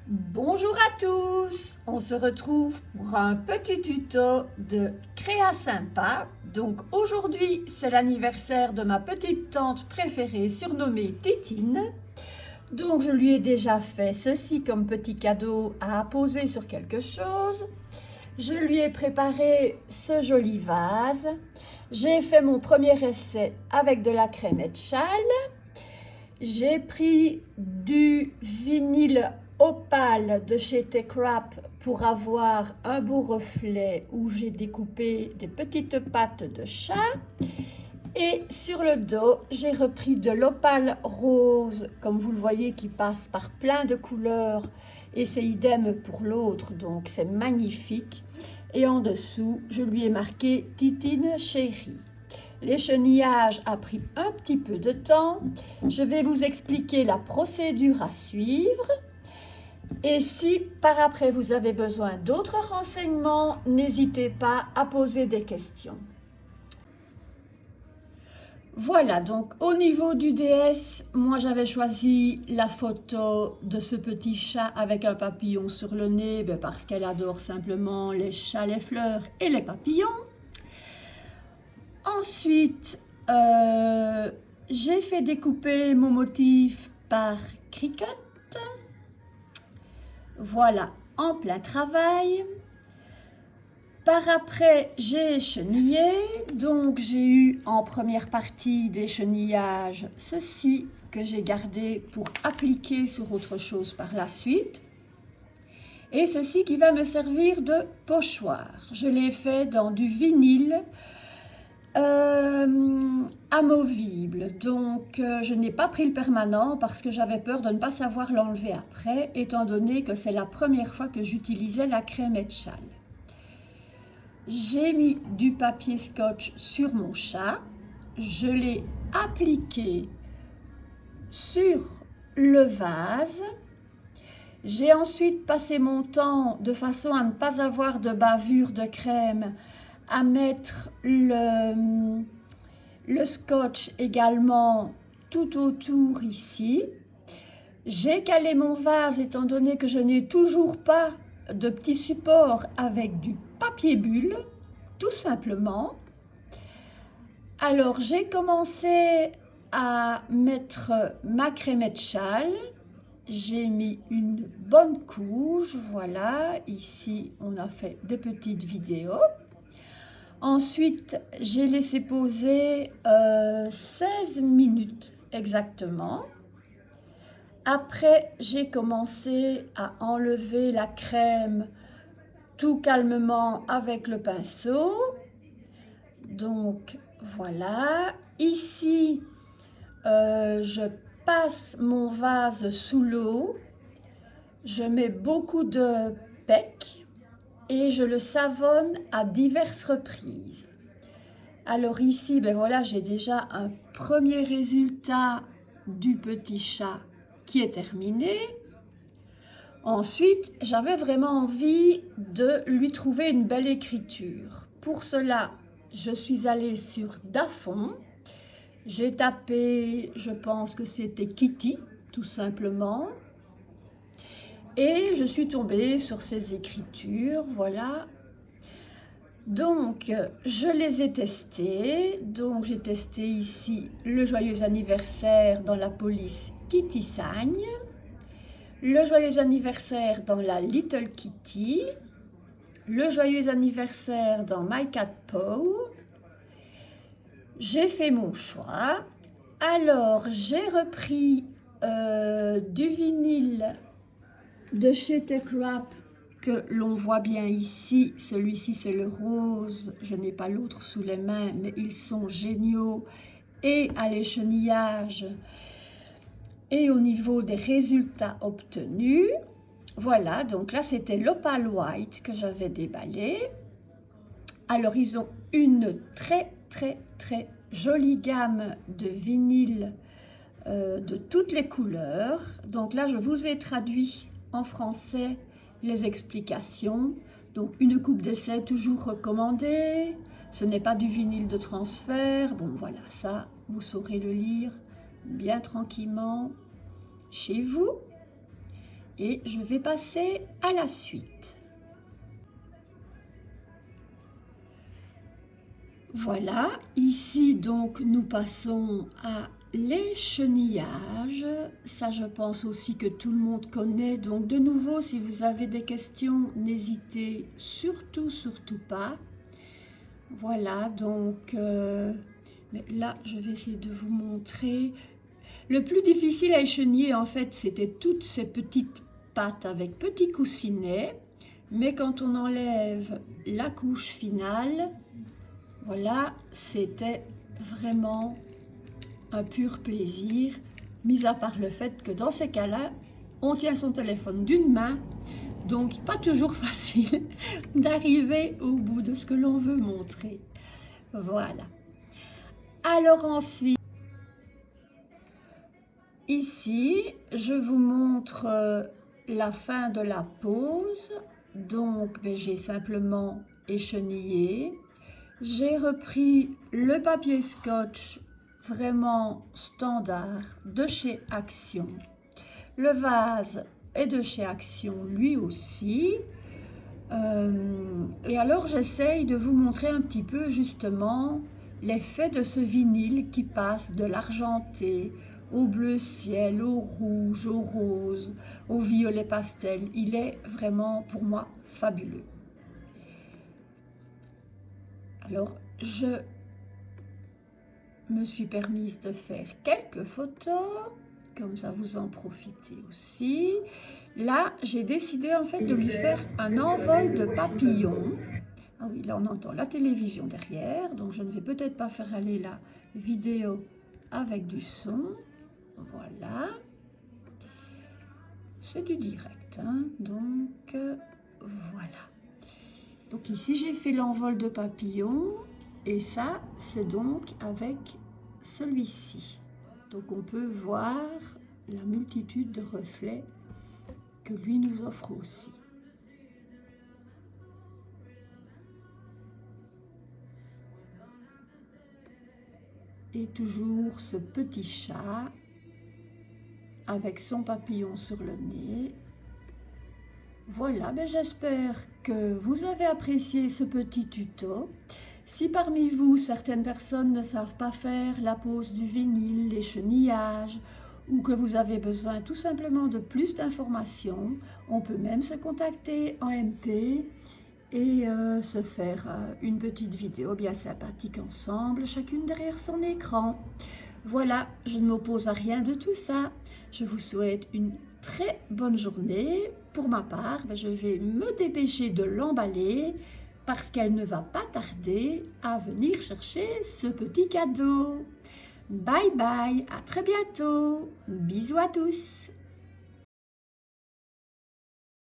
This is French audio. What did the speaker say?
Bonjour à tous, on se retrouve pour un petit tuto de Créa Sympa. Donc aujourd'hui c'est l'anniversaire de ma petite tante préférée surnommée Titine. Donc je lui ai déjà fait ceci comme petit cadeau à apposer sur quelque chose. Je lui ai préparé ce joli vase. J'ai fait mon premier essai avec de la crème étchale. J'ai pris du vinyle opale de chez Techwrap pour avoir un beau reflet où j'ai découpé des petites pattes de chat. Et sur le dos, j'ai repris de l'opale rose, comme vous le voyez, qui passe par plein de couleurs. Et c'est idem pour l'autre, donc c'est magnifique. Et en dessous, je lui ai marqué Titine chérie. L'échenillage a pris un petit peu de temps. Je vais vous expliquer la procédure à suivre. Et si par après vous avez besoin d'autres renseignements, n'hésitez pas à poser des questions. Voilà, donc au niveau du DS, moi j'avais choisi la photo de ce petit chat avec un papillon sur le nez, parce qu'elle adore simplement les chats, les fleurs et les papillons. Ensuite, j'ai fait découper mon motif par Cricut. Voilà, en plein travail. Par après, j'ai chenillé. Donc, j'ai eu en première partie des chenillages ceci que j'ai gardé pour appliquer sur autre chose par la suite. Et ceci qui va me servir de pochoir. Je l'ai fait dans du vinyle amovible, donc je n'ai pas pris le permanent parce que j'avais peur de ne pas savoir l'enlever après, étant donné que c'est la première fois que j'utilisais la crème étchale. J'ai mis du papier scotch sur mon chat, je l'ai appliqué sur le vase. J'ai ensuite passé mon temps, de façon à ne pas avoir de bavure de crème, à mettre le scotch également tout autour ici. J'ai calé mon vase étant donné que je n'ai toujours pas de petit support avec du papier bulle, tout simplement. Alors j'ai commencé à mettre ma crème étchale. J'ai mis une bonne couche, voilà, ici on a fait des petites vidéos. Ensuite, j'ai laissé poser 16 minutes exactement. Après, j'ai commencé à enlever la crème tout calmement avec le pinceau. Donc, voilà. Ici, je passe mon vase sous l'eau. Je mets beaucoup de pec et je le savonne à diverses reprises. Alors ici, voilà, j'ai déjà un premier résultat du petit chat qui est terminé. Ensuite, j'avais vraiment envie de lui trouver une belle écriture. Pour cela, je suis allée sur Dafont. J'ai tapé, je pense que c'était Kitty, tout simplement. Et je suis tombée sur ces écritures, voilà. Donc, je les ai testées. Donc, j'ai testé ici le joyeux anniversaire dans la police Kitty Sagne, le joyeux anniversaire dans la Little Kitty, le joyeux anniversaire dans My Cat Paw. J'ai fait mon choix. Alors, j'ai repris du vinyle de chez Techwrap que l'on voit bien ici. Celui-ci c'est le rose, je n'ai pas l'autre sous les mains, mais ils sont géniaux et à l'échenillage et au niveau des résultats obtenus. Voilà, donc là c'était l'Opal White que j'avais déballé. Alors ils ont une très jolie gamme de vinyle de toutes les couleurs. Donc là je vous ai traduit en français les explications. Donc une coupe d'essai toujours recommandée, ce n'est pas du vinyle de transfert. Bon voilà, ça vous saurez le lire bien tranquillement chez vous. et je vais passer à la suite. Voilà, ici donc nous passons à l'échenillage. Ça je pense aussi que tout le monde connaît. Donc de nouveau, si vous avez des questions, n'hésitez surtout pas. Voilà, donc mais là je vais essayer de vous montrer. Le plus difficile à écheniller en fait, c'était toutes ces petites pattes avec petits coussinets. Mais quand on enlève la couche finale, voilà, c'était vraiment un pur plaisir, mis à part le fait que dans ces cas-là, on tient son téléphone d'une main, donc pas toujours facile d'arriver au bout de ce que l'on veut montrer. Voilà. Alors ensuite, ici, je vous montre la fin de la pose. Donc, j'ai simplement échenillé. J'ai repris le papier scotch vraiment standard de chez Action. Le vase est de chez Action lui aussi. Et alors j'essaye de vous montrer un petit peu justement l'effet de ce vinyle qui passe de l'argenté au bleu ciel, au rouge, au rose, au violet pastel. Il est vraiment pour moi fabuleux. Alors, je me suis permise de faire quelques photos, comme ça vous en profitez aussi. Là, j'ai décidé en fait de lui faire un envol de papillons. Ah oui, là on entend la télévision derrière, donc je ne vais peut-être pas faire aller la vidéo avec du son. Voilà. C'est du direct, hein, donc voilà. Donc ici j'ai fait l'envol de papillons et ça c'est donc avec celui-ci. Donc on peut voir la multitude de reflets que lui nous offre aussi. Et toujours ce petit chat avec son papillon sur le nez. Voilà, j'espère que vous avez apprécié ce petit tuto. Si parmi vous, certaines personnes ne savent pas faire la pose du vinyle, l'échenillage, ou que vous avez besoin tout simplement de plus d'informations, on peut même se contacter en MP et se faire une petite vidéo bien sympathique ensemble, chacune derrière son écran. Voilà, je ne m'oppose à rien de tout ça. Je vous souhaite une très bonne journée. Pour ma part, je vais me dépêcher de l'emballer parce qu'elle ne va pas tarder à venir chercher ce petit cadeau. Bye bye, à très bientôt. Bisous à tous.